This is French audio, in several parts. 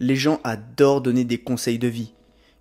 Les gens adorent donner des conseils de vie.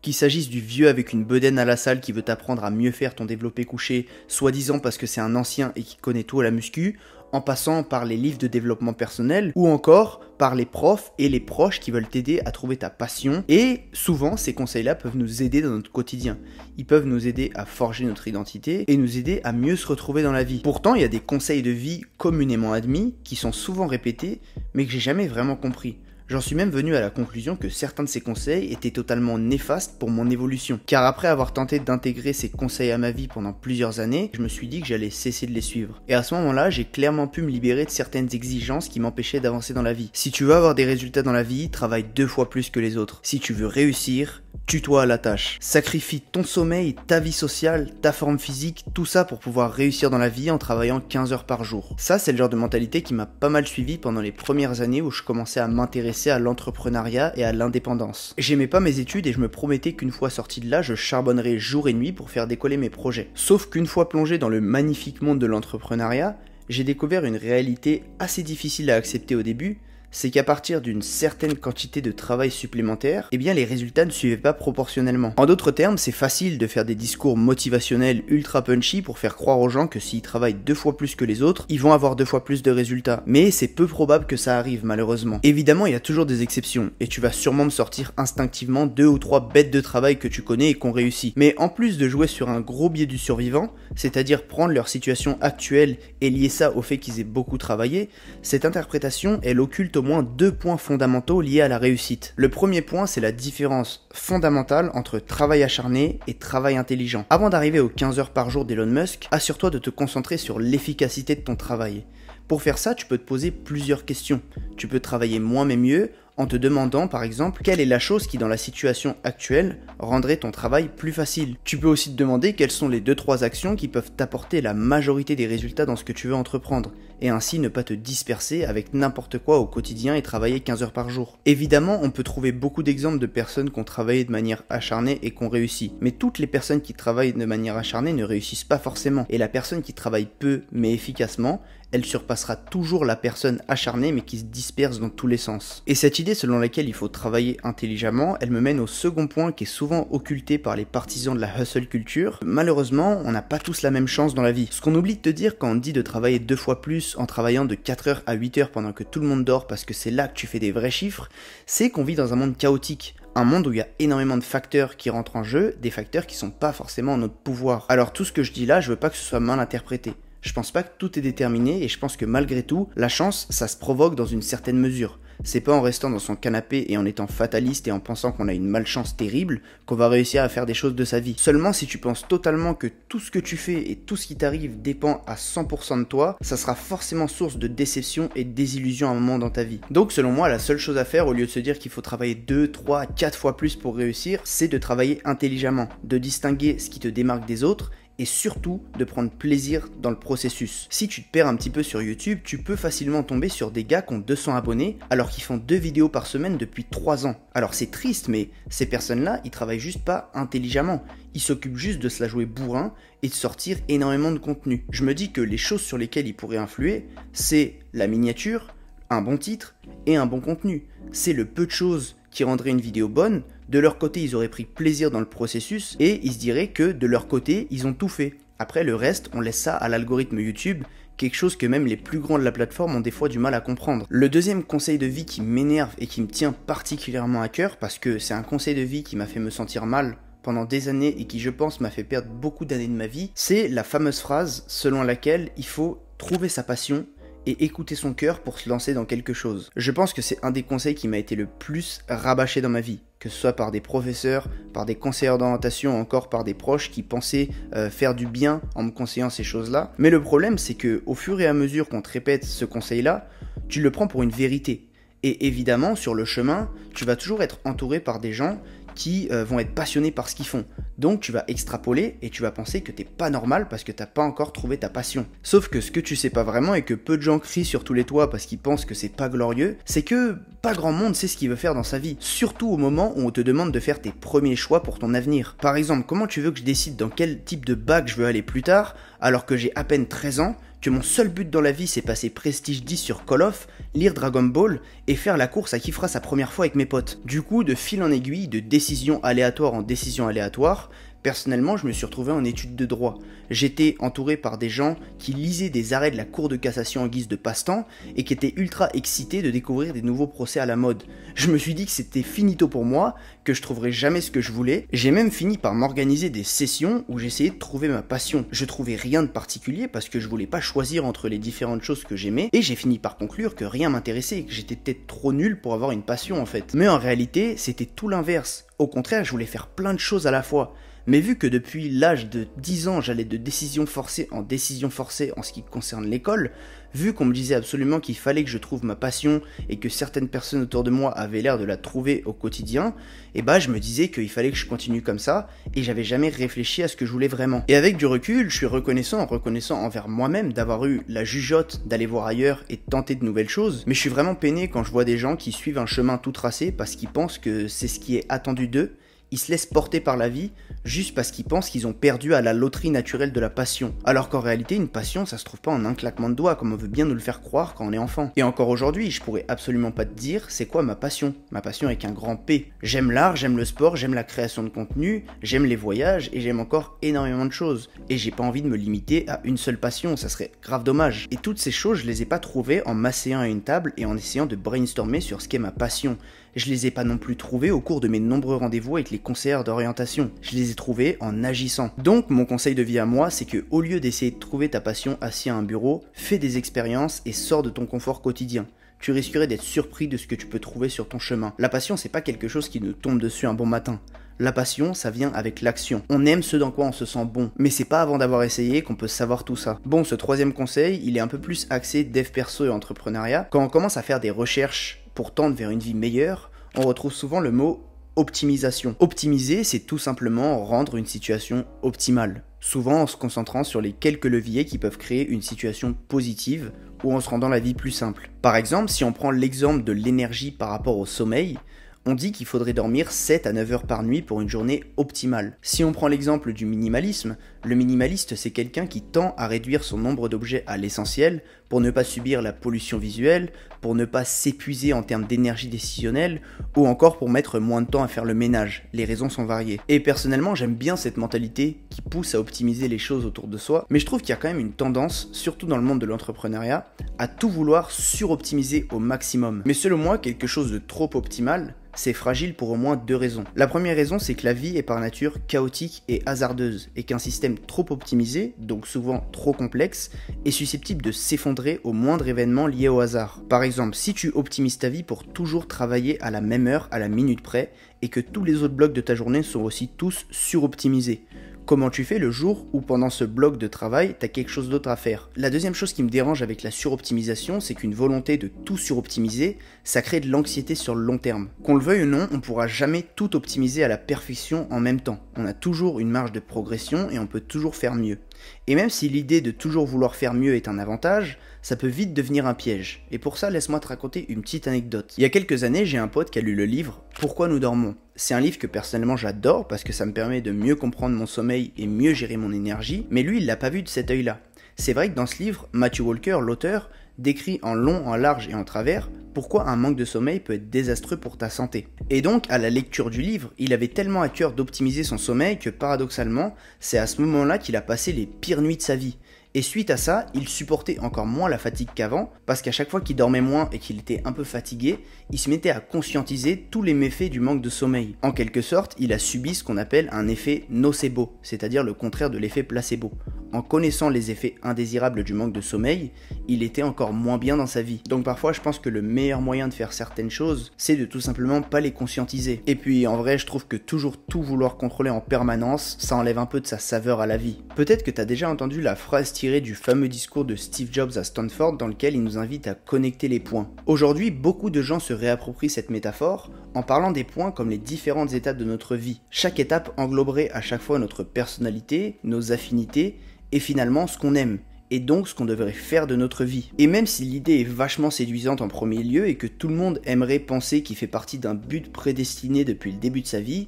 Qu'il s'agisse du vieux avec une bedaine à la salle qui veut t'apprendre à mieux faire ton développé couché, soi-disant parce que c'est un ancien et qui connaît tout à la muscu, en passant par les livres de développement personnel, ou encore par les profs et les proches qui veulent t'aider à trouver ta passion. Et souvent, ces conseils-là peuvent nous aider dans notre quotidien. Ils peuvent nous aider à forger notre identité et nous aider à mieux se retrouver dans la vie. Pourtant, il y a des conseils de vie communément admis qui sont souvent répétés, mais que j'ai jamais vraiment compris. J'en suis même venu à la conclusion que certains de ces conseils étaient totalement néfastes pour mon évolution. Car après avoir tenté d'intégrer ces conseils à ma vie pendant plusieurs années, je me suis dit que j'allais cesser de les suivre. Et à ce moment-là, j'ai clairement pu me libérer de certaines exigences qui m'empêchaient d'avancer dans la vie. Si tu veux avoir des résultats dans la vie, travaille 2 fois plus que les autres. Si tu veux réussir, tue-toi à la tâche. Sacrifie ton sommeil, ta vie sociale, ta forme physique, tout ça pour pouvoir réussir dans la vie en travaillant 15 heures par jour. Ça, c'est le genre de mentalité qui m'a pas mal suivi pendant les premières années où je commençais à m'intéresser à l'entrepreneuriat et à l'indépendance. J'aimais pas mes études et je me promettais qu'une fois sorti de là, je charbonnerais jour et nuit pour faire décoller mes projets. Sauf qu'une fois plongé dans le magnifique monde de l'entrepreneuriat, j'ai découvert une réalité assez difficile à accepter au début, c'est qu'à partir d'une certaine quantité de travail supplémentaire, eh bien les résultats ne suivaient pas proportionnellement. En d'autres termes, c'est facile de faire des discours motivationnels ultra punchy pour faire croire aux gens que s'ils travaillent 2 fois plus que les autres, ils vont avoir 2 fois plus de résultats. Mais c'est peu probable que ça arrive malheureusement. Évidemment, il y a toujours des exceptions, et tu vas sûrement me sortir instinctivement 2 ou 3 bêtes de travail que tu connais et qu'on réussit. Mais en plus de jouer sur un gros biais du survivant, c'est-à-dire prendre leur situation actuelle et lier ça au fait qu'ils aient beaucoup travaillé, cette interprétation, elle occulte au moins 2 points fondamentaux liés à la réussite. Le premier point, c'est la différence fondamentale entre travail acharné et travail intelligent. Avant d'arriver aux 15 heures par jour d'Elon Musk, assure-toi de te concentrer sur l'efficacité de ton travail. Pour faire ça, tu peux te poser plusieurs questions. Tu peux travailler moins mais mieux en te demandant par exemple quelle est la chose qui dans la situation actuelle rendrait ton travail plus facile. Tu peux aussi te demander quelles sont les 2-3 actions qui peuvent t'apporter la majorité des résultats dans ce que tu veux entreprendre et ainsi ne pas te disperser avec n'importe quoi au quotidien et travailler 15 heures par jour. Évidemment, on peut trouver beaucoup d'exemples de personnes qui ont travaillé de manière acharnée et qui ont réussi, mais toutes les personnes qui travaillent de manière acharnée ne réussissent pas forcément et la personne qui travaille peu mais efficacement, elle surpassera toujours la personne acharnée mais qui se disperse dans tous les sens. Et cette idée selon laquelle il faut travailler intelligemment, elle me mène au second point qui est souvent occulté par les partisans de la hustle culture. Malheureusement, on n'a pas tous la même chance dans la vie. Ce qu'on oublie de te dire quand on te dit de travailler 2 fois plus en travaillant de 4 heures à 8 heures pendant que tout le monde dort parce que c'est là que tu fais des vrais chiffres, c'est qu'on vit dans un monde chaotique. Un monde où il y a énormément de facteurs qui rentrent en jeu, des facteurs qui sont pas forcément en notre pouvoir. Alors tout ce que je dis là, je veux pas que ce soit mal interprété. Je pense pas que tout est déterminé et je pense que malgré tout, la chance, ça se provoque dans une certaine mesure. C'est pas en restant dans son canapé et en étant fataliste et en pensant qu'on a une malchance terrible qu'on va réussir à faire des choses de sa vie. Seulement si tu penses totalement que tout ce que tu fais et tout ce qui t'arrive dépend à 100% de toi, ça sera forcément source de déception et de désillusion à un moment dans ta vie. Donc selon moi, la seule chose à faire au lieu de se dire qu'il faut travailler 2, 3, 4 fois plus pour réussir, c'est de travailler intelligemment, de distinguer ce qui te démarque des autres et surtout de prendre plaisir dans le processus. Si tu te perds un petit peu sur YouTube, tu peux facilement tomber sur des gars qui ont 200 abonnés alors qu'ils font 2 vidéos par semaine depuis 3 ans. Alors c'est triste, mais ces personnes-là, ils travaillent juste pas intelligemment. Ils s'occupent juste de se la jouer bourrin et de sortir énormément de contenu. Je me dis que les choses sur lesquelles ils pourraient influer, c'est la miniature, un bon titre et un bon contenu. C'est le peu de choses qui rendraient une vidéo bonne. De leur côté, ils auraient pris plaisir dans le processus et ils se diraient que de leur côté, ils ont tout fait. Après, le reste, on laisse ça à l'algorithme YouTube, quelque chose que même les plus grands de la plateforme ont des fois du mal à comprendre. Le deuxième conseil de vie qui m'énerve et qui me tient particulièrement à cœur, parce que c'est un conseil de vie qui m'a fait me sentir mal pendant des années et qui, je pense, m'a fait perdre beaucoup d'années de ma vie, c'est la fameuse phrase selon laquelle il faut trouver sa passion et écouter son cœur pour se lancer dans quelque chose. Je pense que c'est un des conseils qui m'a été le plus rabâché dans ma vie, que ce soit par des professeurs, par des conseillers d'orientation, encore par des proches qui pensaient faire du bien en me conseillant ces choses-là. Mais le problème, c'est que au fur et à mesure qu'on te répète ce conseil-là, tu le prends pour une vérité. Et évidemment, sur le chemin, tu vas toujours être entouré par des gens qui vont être passionnés par ce qu'ils font. Donc tu vas extrapoler et tu vas penser que t'es pas normal parce que t'as pas encore trouvé ta passion. Sauf que ce que tu sais pas vraiment et que peu de gens crient sur tous les toits parce qu'ils pensent que c'est pas glorieux, c'est que pas grand monde sait ce qu'il veut faire dans sa vie. Surtout au moment où on te demande de faire tes premiers choix pour ton avenir. Par exemple, comment tu veux que je décide dans quel type de bac je veux aller plus tard alors que j'ai à peine 13 ans, que mon seul but dans la vie c'est passer Prestige 10 sur Call of, lire Dragon Ball et faire la course à qui fera sa première fois avec mes potes. Du coup, de fil en aiguille, de décision aléatoire en décision aléatoire, personnellement, je me suis retrouvé en études de droit. J'étais entouré par des gens qui lisaient des arrêts de la Cour de cassation en guise de passe-temps et qui étaient ultra excités de découvrir des nouveaux procès à la mode. Je me suis dit que c'était finito pour moi, que je trouverais jamais ce que je voulais. J'ai même fini par m'organiser des sessions où j'essayais de trouver ma passion. Je trouvais rien de particulier parce que je voulais pas choisir entre les différentes choses que j'aimais et j'ai fini par conclure que rien m'intéressait et que j'étais peut-être trop nul pour avoir une passion en fait. Mais en réalité, c'était tout l'inverse. Au contraire, je voulais faire plein de choses à la fois. Mais vu que depuis l'âge de 10 ans, j'allais de décision forcée en décision forcée en ce qui concerne l'école, vu qu'on me disait absolument qu'il fallait que je trouve ma passion et que certaines personnes autour de moi avaient l'air de la trouver au quotidien, et bah je me disais qu'il fallait que je continue comme ça et j'avais jamais réfléchi à ce que je voulais vraiment. Et avec du recul, je suis reconnaissant envers moi-même d'avoir eu la jugeote d'aller voir ailleurs et de tenter de nouvelles choses, mais je suis vraiment peiné quand je vois des gens qui suivent un chemin tout tracé parce qu'ils pensent que c'est ce qui est attendu d'eux. Ils se laissent porter par la vie juste parce qu'ils pensent qu'ils ont perdu à la loterie naturelle de la passion. Alors qu'en réalité, une passion, ça se trouve pas en un claquement de doigts comme on veut bien nous le faire croire quand on est enfant. Et encore aujourd'hui, je pourrais absolument pas te dire c'est quoi ma passion. Ma passion avec un grand P. J'aime l'art, j'aime le sport, j'aime la création de contenu, j'aime les voyages et j'aime encore énormément de choses. Et j'ai pas envie de me limiter à une seule passion, ça serait grave dommage. Et toutes ces choses, je les ai pas trouvées en m'asseyant à une table et en essayant de brainstormer sur ce qu'est ma passion. Je les ai pas non plus trouvées au cours de mes nombreux rendez-vous avec les conseillères d'orientation. Je les ai trouvées en agissant. Donc mon conseil de vie à moi, c'est que au lieu d'essayer de trouver ta passion assis à un bureau, fais des expériences et sors de ton confort quotidien. Tu risquerais d'être surpris de ce que tu peux trouver sur ton chemin. La passion, c'est pas quelque chose qui nous tombe dessus un bon matin. La passion, ça vient avec l'action. On aime ce dans quoi on se sent bon, mais c'est pas avant d'avoir essayé qu'on peut savoir tout ça. Bon, ce troisième conseil, il est un peu plus axé dev perso et entrepreneuriat. Quand on commence à faire des recherches pour tendre vers une vie meilleure, on retrouve souvent le mot optimisation. Optimiser, c'est tout simplement rendre une situation optimale, souvent en se concentrant sur les quelques leviers qui peuvent créer une situation positive ou en se rendant la vie plus simple. Par exemple, si on prend l'exemple de l'énergie par rapport au sommeil, on dit qu'il faudrait dormir 7 à 9 heures par nuit pour une journée optimale. Si on prend l'exemple du minimalisme, le minimaliste c'est quelqu'un qui tend à réduire son nombre d'objets à l'essentiel pour ne pas subir la pollution visuelle, pour ne pas s'épuiser en termes d'énergie décisionnelle, ou encore pour mettre moins de temps à faire le ménage. Les raisons sont variées. Et personnellement, j'aime bien cette mentalité qui pousse à optimiser les choses autour de soi, mais je trouve qu'il y a quand même une tendance, surtout dans le monde de l'entrepreneuriat, à tout vouloir suroptimiser au maximum. Mais selon moi, quelque chose de trop optimal, c'est fragile pour au moins deux raisons. La première raison, c'est que la vie est par nature chaotique et hasardeuse, et qu'un système trop optimisé, donc souvent trop complexe, est susceptible de s'effondrer au moindre événement lié au hasard. Par exemple, si tu optimises ta vie pour toujours travailler à la même heure, à la minute près, et que tous les autres blocs de ta journée sont aussi tous suroptimisés, comment tu fais le jour où pendant ce bloc de travail, t'as quelque chose d'autre à faire? La deuxième chose qui me dérange avec la suroptimisation, c'est qu'une volonté de tout suroptimiser, ça crée de l'anxiété sur le long terme. Qu'on le veuille ou non, on pourra jamais tout optimiser à la perfection en même temps. On a toujours une marge de progression et on peut toujours faire mieux. Et même si l'idée de toujours vouloir faire mieux est un avantage, ça peut vite devenir un piège. Et pour ça, laisse-moi te raconter une petite anecdote. Il y a quelques années, j'ai un pote qui a lu le livre « Pourquoi nous dormons ». C'est un livre que personnellement j'adore parce que ça me permet de mieux comprendre mon sommeil et mieux gérer mon énergie, mais lui il l'a pas vu de cet œil-là. C'est vrai que dans ce livre, Matthew Walker, l'auteur, décrit en long, en large et en travers pourquoi un manque de sommeil peut être désastreux pour ta santé. Et donc, à la lecture du livre, il avait tellement à cœur d'optimiser son sommeil que paradoxalement, c'est à ce moment-là qu'il a passé les pires nuits de sa vie. Et suite à ça, il supportait encore moins la fatigue qu'avant, parce qu'à chaque fois qu'il dormait moins et qu'il était un peu fatigué, il se mettait à conscientiser tous les méfaits du manque de sommeil. En quelque sorte, il a subi ce qu'on appelle un effet nocebo, c'est-à-dire le contraire de l'effet placebo. En connaissant les effets indésirables du manque de sommeil, il était encore moins bien dans sa vie. Donc parfois, je pense que le meilleur moyen de faire certaines choses, c'est de tout simplement pas les conscientiser. Et puis en vrai, je trouve que toujours tout vouloir contrôler en permanence, ça enlève un peu de sa saveur à la vie. Peut-être que t'as déjà entendu la phrase tirée du fameux discours de Steve Jobs à Stanford dans lequel il nous invite à connecter les points. Aujourd'hui, beaucoup de gens se réapproprient cette métaphore en parlant des points comme les différentes étapes de notre vie. Chaque étape engloberait à chaque fois notre personnalité, nos affinités et finalement ce qu'on aime, et donc ce qu'on devrait faire de notre vie. Et même si l'idée est vachement séduisante en premier lieu et que tout le monde aimerait penser qu'il fait partie d'un but prédestiné depuis le début de sa vie,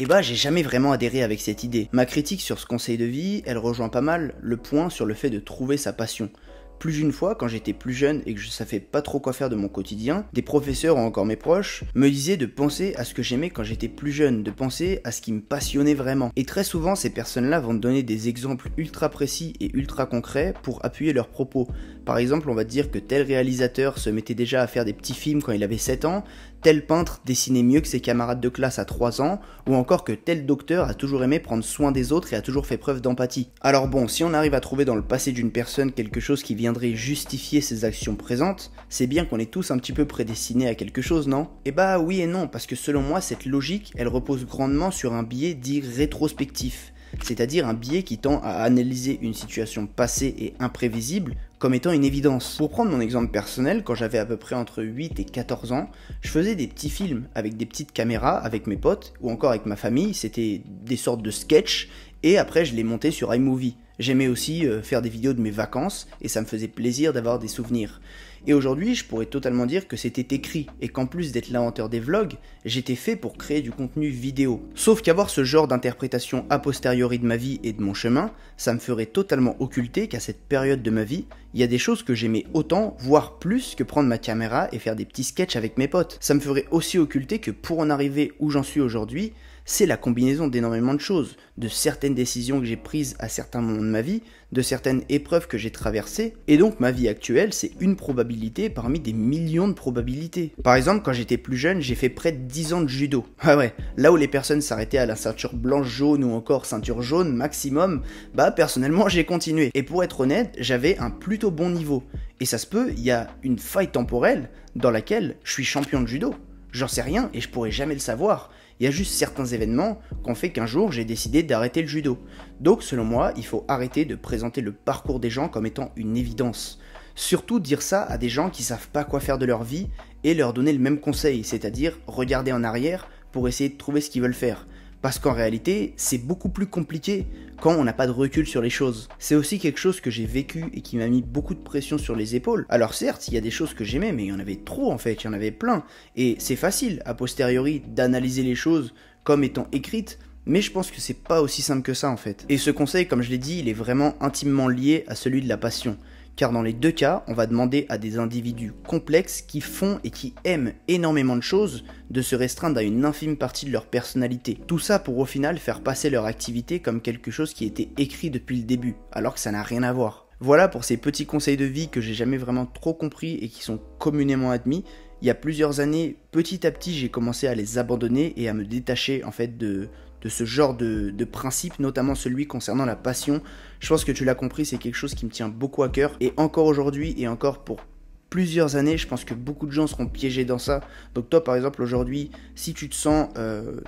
Et bah j'ai jamais vraiment adhéré avec cette idée. Ma critique sur ce conseil de vie, elle rejoint pas mal le point sur le fait de trouver sa passion. Plus d'une fois, quand j'étais plus jeune et que je savais pas trop quoi faire de mon quotidien, des professeurs ou encore mes proches me disaient de penser à ce que j'aimais quand j'étais plus jeune, de penser à ce qui me passionnait vraiment. Et très souvent, ces personnes-là vont te donner des exemples ultra précis et ultra concrets pour appuyer leurs propos. Par exemple, on va te dire que tel réalisateur se mettait déjà à faire des petits films quand il avait 7 ans, tel peintre dessinait mieux que ses camarades de classe à 3 ans, ou encore que tel docteur a toujours aimé prendre soin des autres et a toujours fait preuve d'empathie. Alors bon, si on arrive à trouver dans le passé d'une personne quelque chose qui viendrait justifier ses actions présentes, c'est bien qu'on est tous un petit peu prédestinés à quelque chose, non? Eh bah oui et non, parce que selon moi, cette logique, elle repose grandement sur un biais dit rétrospectif, c'est-à-dire un biais qui tend à analyser une situation passée et imprévisible comme étant une évidence. Pour prendre mon exemple personnel, quand j'avais à peu près entre 8 et 14 ans, je faisais des petits films avec des petites caméras avec mes potes ou encore avec ma famille, c'était des sortes de sketchs et après je les montais sur iMovie. J'aimais aussi faire des vidéos de mes vacances et ça me faisait plaisir d'avoir des souvenirs. Et aujourd'hui, je pourrais totalement dire que c'était écrit et qu'en plus d'être l'inventeur des vlogs, j'étais fait pour créer du contenu vidéo. Sauf qu'avoir ce genre d'interprétation a posteriori de ma vie et de mon chemin, ça me ferait totalement occulter qu'à cette période de ma vie, il y a des choses que j'aimais autant, voire plus, que prendre ma caméra et faire des petits sketchs avec mes potes. Ça me ferait aussi occulter que pour en arriver où j'en suis aujourd'hui, c'est la combinaison d'énormément de choses, de certaines décisions que j'ai prises à certains moments de ma vie, de certaines épreuves que j'ai traversées, et donc ma vie actuelle, c'est une probabilité parmi des millions de probabilités. Par exemple, quand j'étais plus jeune, j'ai fait près de 10 ans de judo. Ah ouais, là où les personnes s'arrêtaient à la ceinture blanche jaune ou encore ceinture jaune maximum, bah personnellement j'ai continué. Et pour être honnête, j'avais un plutôt bon niveau. Et ça se peut, il y a une faille temporelle dans laquelle je suis champion de judo. J'en sais rien et je pourrais jamais le savoir. Il y a juste certains événements qui ont fait qu'un jour j'ai décidé d'arrêter le judo. Donc selon moi, il faut arrêter de présenter le parcours des gens comme étant une évidence. Surtout dire ça à des gens qui savent pas quoi faire de leur vie et leur donner le même conseil, c'est-à-dire regarder en arrière pour essayer de trouver ce qu'ils veulent faire. Parce qu'en réalité, c'est beaucoup plus compliqué quand on n'a pas de recul sur les choses. C'est aussi quelque chose que j'ai vécu et qui m'a mis beaucoup de pression sur les épaules. Alors certes, il y a des choses que j'aimais, mais il y en avait trop en fait, il y en avait plein. Et c'est facile, a posteriori, d'analyser les choses comme étant écrites, mais je pense que c'est pas aussi simple que ça en fait. Et ce conseil, comme je l'ai dit, il est vraiment intimement lié à celui de la passion. Car dans les deux cas, on va demander à des individus complexes qui font et qui aiment énormément de choses de se restreindre à une infime partie de leur personnalité. Tout ça pour au final faire passer leur activité comme quelque chose qui était écrit depuis le début, alors que ça n'a rien à voir. Voilà pour ces petits conseils de vie que j'ai jamais vraiment trop compris et qui sont communément admis. Il y a plusieurs années, petit à petit, j'ai commencé à les abandonner et à me détacher en fait de ce genre de principe, notamment celui concernant la passion. Je pense que tu l'as compris, c'est quelque chose qui me tient beaucoup à cœur. Et encore aujourd'hui, et encore pour plusieurs années, je pense que beaucoup de gens seront piégés dans ça. Donc toi, par exemple, aujourd'hui, si tu te sens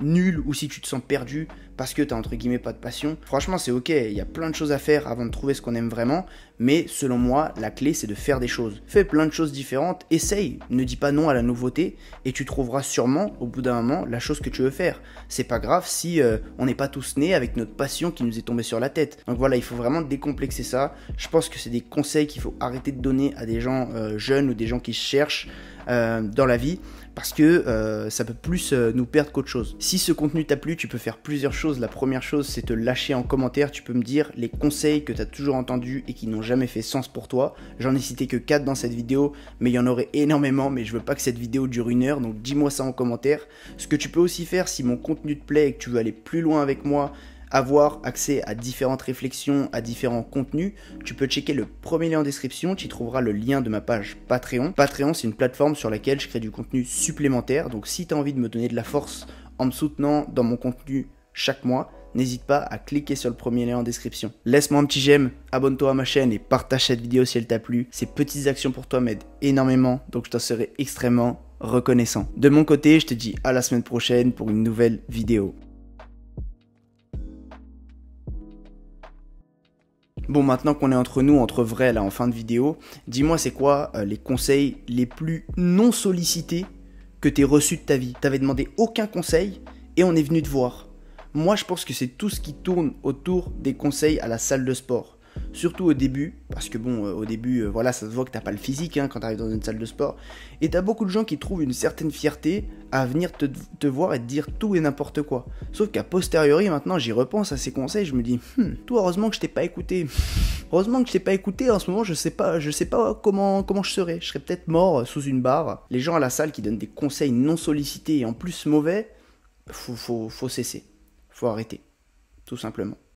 nul ou si tu te sens perdu parce que t'as entre guillemets pas de passion, franchement c'est ok, il y a plein de choses à faire avant de trouver ce qu'on aime vraiment, mais selon moi, la clé c'est de faire des choses. Fais plein de choses différentes, essaye, ne dis pas non à la nouveauté, et tu trouveras sûrement, au bout d'un moment, la chose que tu veux faire. C'est pas grave si on n'est pas tous nés avec notre passion qui nous est tombée sur la tête. Donc voilà, il faut vraiment décomplexer ça. Je pense que c'est des conseils qu'il faut arrêter de donner à des gens jeunes ou des gens qui se cherchent dans la vie, parce que ça peut plus nous perdre qu'autre chose. Si ce contenu t'a plu, tu peux faire plusieurs choses. La première chose, c'est te lâcher en commentaire. Tu peux me dire les conseils que tu as toujours entendus et qui n'ont jamais fait sens pour toi. J'en ai cité que 4 dans cette vidéo, mais il y en aurait énormément, mais je veux pas que cette vidéo dure 1 heure, donc dis-moi ça en commentaire. Ce que tu peux aussi faire, si mon contenu te plaît et que tu veux aller plus loin avec moi, avoir accès à différentes réflexions, à différents contenus, tu peux checker le premier lien en description, tu y trouveras le lien de ma page Patreon. Patreon, c'est une plateforme sur laquelle je crée du contenu supplémentaire, donc si tu as envie de me donner de la force en me soutenant dans mon contenu chaque mois, n'hésite pas à cliquer sur le premier lien en description. Laisse-moi un petit j'aime, abonne-toi à ma chaîne et partage cette vidéo si elle t'a plu. Ces petites actions pour toi m'aident énormément, donc je t'en serai extrêmement reconnaissant. De mon côté, je te dis à la semaine prochaine pour une nouvelle vidéo. Bon, maintenant qu'on est entre nous, entre vrais là en fin de vidéo, dis-moi c'est quoi les conseils les plus non sollicités que t'aies reçus de ta vie. T'avais demandé aucun conseil et on est venu te voir. Moi je pense que c'est tout ce qui tourne autour des conseils à la salle de sport. surtout au début, parce que bon, au début, voilà, ça se voit que t'as pas le physique quand t'arrives dans une salle de sport, et t'as beaucoup de gens qui trouvent une certaine fierté à venir te voir et te dire tout et n'importe quoi. Sauf qu'à posteriori, maintenant, j'y repense à ces conseils, je me dis, toi, heureusement que je t'ai pas écouté. Heureusement que je t'ai pas écouté, en ce moment, je sais pas comment je serais. Je serais peut-être mort sous une barre. Les gens à la salle qui donnent des conseils non sollicités et en plus mauvais, faut cesser. Faut arrêter. Tout simplement.